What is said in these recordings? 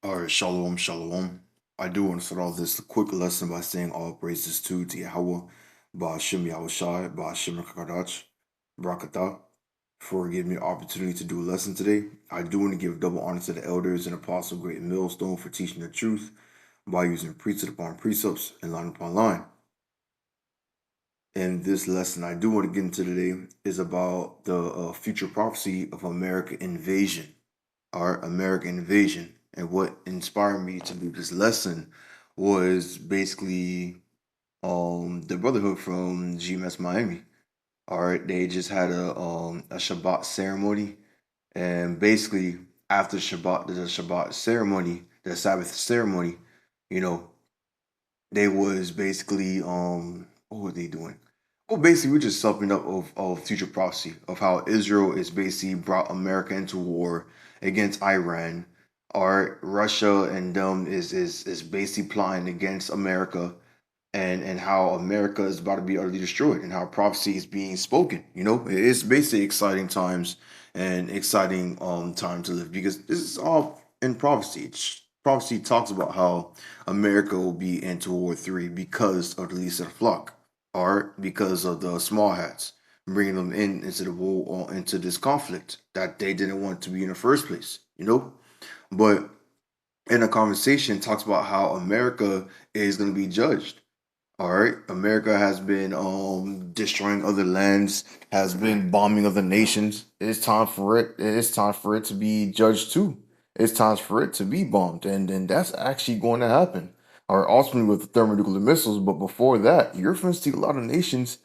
All right, shalom, shalom. I do want to start off this quick lesson by saying all praises to Yahweh, Ba'ashem Yahushai, Ba'ashem Kakadach, Barakatah, for giving me the opportunity to do a lesson today. I do want to give double honor to the elders and apostle Great Millstone for teaching the truth by using precept upon precepts and line upon line. And this lesson I do want to get into today is about the future prophecy of American invasion. Our American invasion. And what inspired me to do this lesson was basically the Brotherhood from GMS Miami. All right, they just had a Shabbat ceremony, and basically after the Shabbat ceremony, the Sabbath ceremony, you know, they was basically what were they doing? Well, basically, we're just summing up of future prophecy of how Israel is basically brought America into war against Iran, or Russia and them is basically plotting against America, and how America is about to be utterly destroyed, and how prophecy is being spoken. It's basically exciting times and exciting time to live because this is all in prophecy. Prophecy talks about how America will be into War 3 because of the least of the flock, or because of the small hats, bringing them into the war or into this conflict that they didn't want to be in the first place. But in a conversation talks about how America is going to be judged. All right, America has been destroying other lands, has been bombing other nations. It's time for it. It's time for it to be judged too. It's time for it to be bombed, and that's actually going to happen. Or ultimately with the thermonuclear missiles, but before that, you're going to see a lot of nations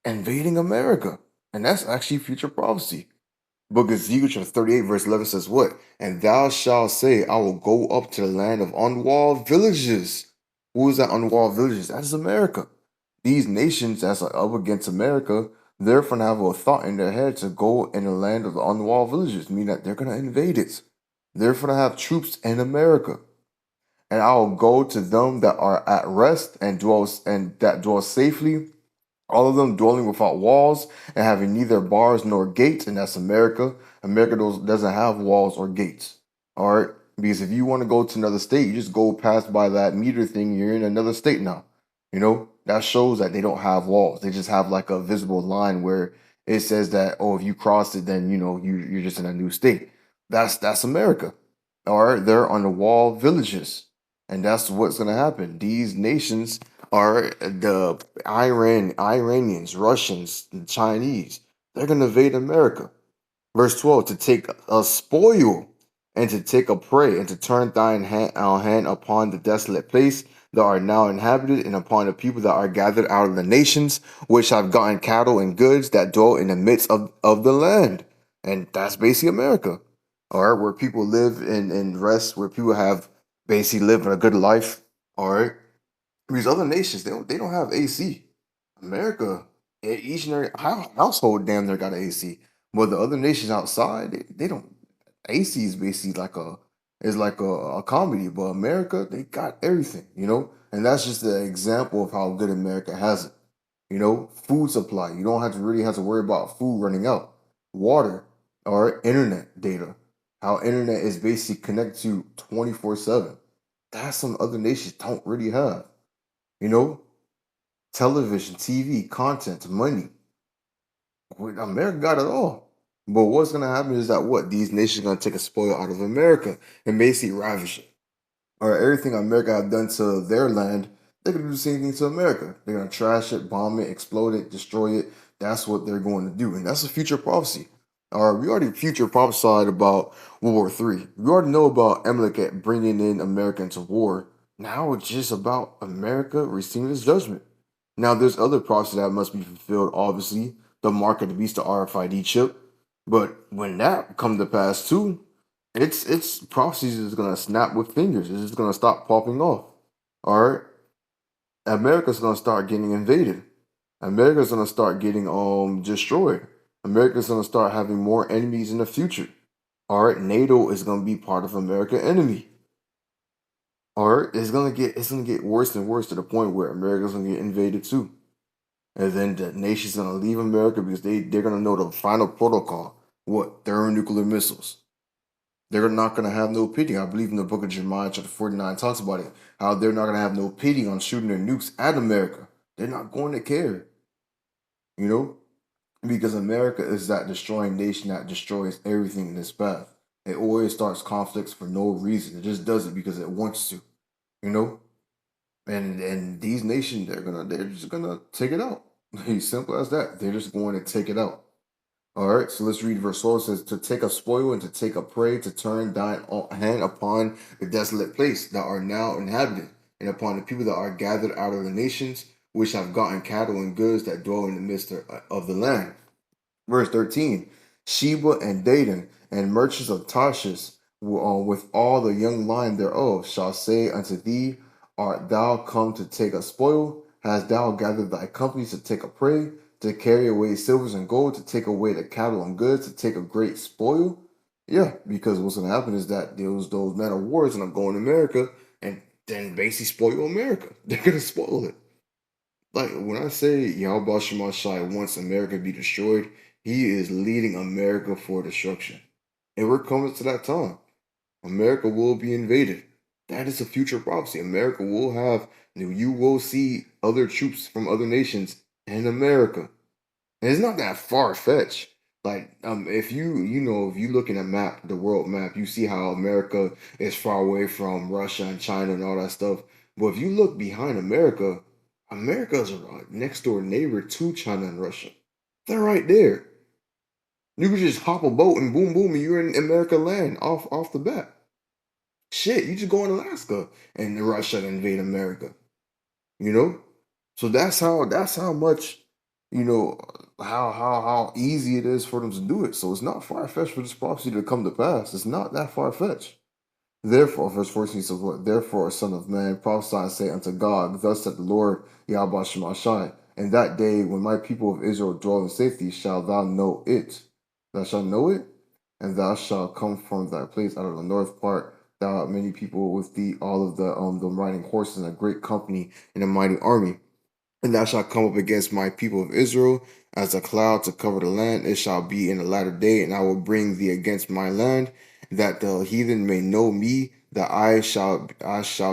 invading America, and that's actually future prophecy. Book of Ezekiel chapter 38, verse 11 says what? And thou shalt say, I will go up to the land of unwalled villages. Who is that unwalled villages? That is America. These nations that's up against America, they're going to have a thought in their head to go in the land of the unwalled villages, meaning that they're going to invade it. They're going to have troops in America. And I will go to them that are at rest and that dwell safely, all of them dwelling without walls and having neither bars nor gates, and that's America. America doesn't have walls or gates. All right. Because if you want to go to another state, you just go past by that meter thing, you're in another state now. That shows that they don't have walls. They just have like a visible line where it says that, oh, if you cross it, then you're just in a new state. That's America. All right, they're on the wall villages. And that's what's gonna happen. These nations are the Iranians, Russians, and Chinese. They're going to invade America. Verse 12, to take a spoil and to take a prey and to turn thine hand upon the desolate place that are now inhabited and upon the people that are gathered out of the nations which have gotten cattle and goods that dwell in the midst of the land. And that's basically America. All right, where people live in rest, where people have basically lived a good life. All right, these other nations, they don't have AC. America, each and every household damn near got an AC. But the other nations outside, they don't. AC is basically like a comedy. But America, they got everything. And that's just an example of how good America has it. Food supply. You don't have to worry about food running out. Water or internet data. How internet is basically connected to 24/7. That's some other nations don't really have. You know, television, TV, content, money. America got it all. But what's gonna happen is that what these nations gonna take a spoil out of America and basically ravish it. Or everything America have done to their land, they're gonna do the same thing to America. They're gonna trash it, bomb it, explode it, destroy it. That's what they're going to do, and that's a future prophecy. Or we already future prophesied about World War III. We already know about Amalek bringing in America into war. Now it's just about America receiving its judgment. Now there's other prophecy that must be fulfilled. Obviously, the mark of the beast, the RFID chip. But when that come to pass too, it's prophecies is gonna snap with fingers. It's just gonna stop popping off. All right, America's gonna start getting invaded. America's gonna start getting destroyed. America's gonna start having more enemies in the future. All right, NATO is gonna be part of American enemy. All right, it's gonna get worse and worse to the point where America's gonna get invaded too. And then the nation's gonna leave America because they're gonna know the final protocol. What? Thermonuclear missiles. They're not going to have no pity. I believe in the book of Jeremiah, chapter 49, talks about it. How they're not going to have no pity on shooting their nukes at America. They're not going to care, you know? Because America is that destroying nation that destroys everything in its path. It always starts conflicts for no reason. It just does it because it wants to, you know? And these nations, they're just gonna take it out. It's simple as that. They're just going to take it out. All right, so let's read verse 12. It says, to take a spoil and to take a prey, to turn thine hand upon the desolate place that are now inhabited, and upon the people that are gathered out of the nations, which have gotten cattle and goods that dwell in the midst of the land. Verse 13, Sheba and Dedan and merchants of Tarshish with all the young lion thereof shall say unto thee, art thou come to take a spoil? Hast thou gathered thy companies to take a prey, to carry away silvers and gold, to take away the cattle and goods, to take a great spoil? Yeah, because what's going to happen is that those men of war is going to go in America and then basically spoil America. They're going to spoil it. Like when I say Yahweh Shemashai wants America to be destroyed, he is leading America for destruction. And we're coming to that time. America will be invaded. That is a future prophecy. America will have, you will see other troops from other nations in America. And it's not that far fetched. Like, if if you look in a map, the world map, you see how America is far away from Russia and China and all that stuff. But if you look behind America, America is a next door neighbor to China and Russia. They're right there. You could just hop a boat and boom, boom, and you're in America land off the bat. Shit, you just go in Alaska and Russia invade America. You know, so that's how much how easy it is for them to do it. So it's not far fetched for this prophecy to come to pass. It's not that far fetched. Therefore, verse 14 says, what? Therefore, son of man, prophesy and say unto God, thus said the Lord Yahweh Shemashai, in that day when my people of Israel dwell in safety, shalt thou know it. Thou shalt know it, and thou shalt come from thy place out of the north part, thou art many people with thee, all of the riding horses and a great company and a mighty army. And thou shalt come up against my people of Israel as a cloud to cover the land. It shall be in the latter day, and I will bring thee against my land, that the heathen may know me, that I shall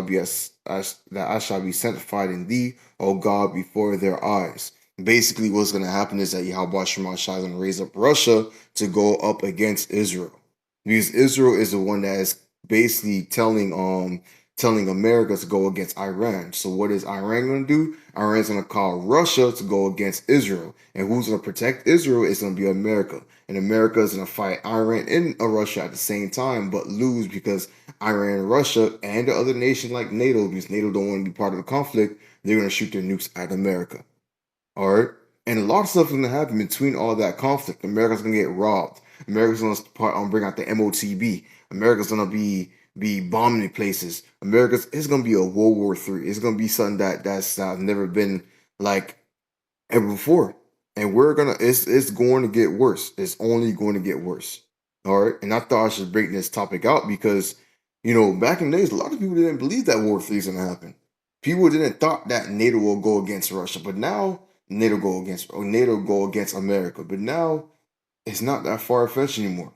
be sanctified in thee, O God, before their eyes. Basically, what's going to happen is that Yahweh Shema is going to raise up Russia to go up against Israel, because Israel is the one that is basically telling America to go against Iran. So what is Iran going to do? Iran's going to call Russia to go against Israel. And who's going to protect Israel is going to be America. And America is going to fight Iran and Russia at the same time, but lose because Iran, Russia, and the other nations like NATO, because NATO don't want to be part of the conflict, they're going to shoot their nukes at America. All right? And a lot of stuff is going to happen between all that conflict. America's going to get robbed. America's going to bring out the MOTB. America's going to be bombing places. It's gonna be a World War III. It's gonna be something that's never been like ever before. And it's going to get worse. It's only going to get worse. All right. And I thought I should bring this topic out because, back in the days, a lot of people didn't believe that World War III is gonna happen. People didn't thought that NATO will go against Russia, but now NATO go against America. But now it's not that far fetched anymore.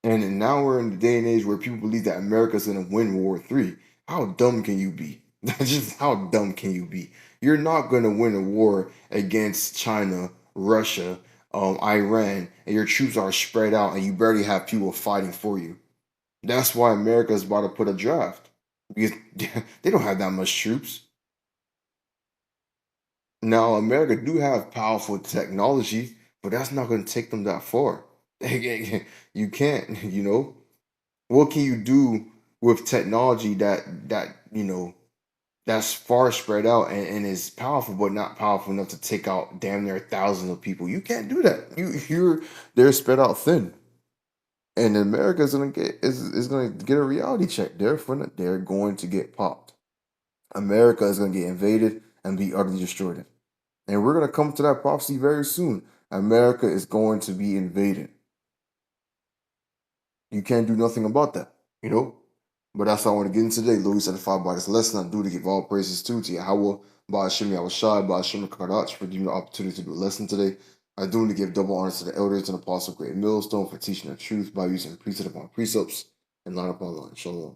And now we're in the day and age where people believe that America's going to win World War III. How dumb can you be? That's just how dumb can you be? You're not going to win a war against China, Russia, Iran, and your troops are spread out and you barely have people fighting for you. That's why America is about to put a draft because they don't have that much troops. Now, America do have powerful technology, but that's not going to take them that far. You can't, what can you do with technology that's far spread out and is powerful but not powerful enough to take out damn near thousands of people? You can't do that. They're spread out thin. And America is gonna get a reality check. They're going to get popped. America is gonna get invaded and be utterly destroyed. And we're gonna come to that prophecy very soon. America is going to be invaded. You can't do nothing about that, you know? But that's what I want to get into today. Louis said, "Five by this lesson, I do to give all praises to Yahweh, by Hashem Yahushai, by Hashem Karadach, for giving me the opportunity to do a lesson today. I do need to give double honors to the elders and apostles of Great Millstone for teaching the truth by using precept upon precepts and line upon line. Shalom.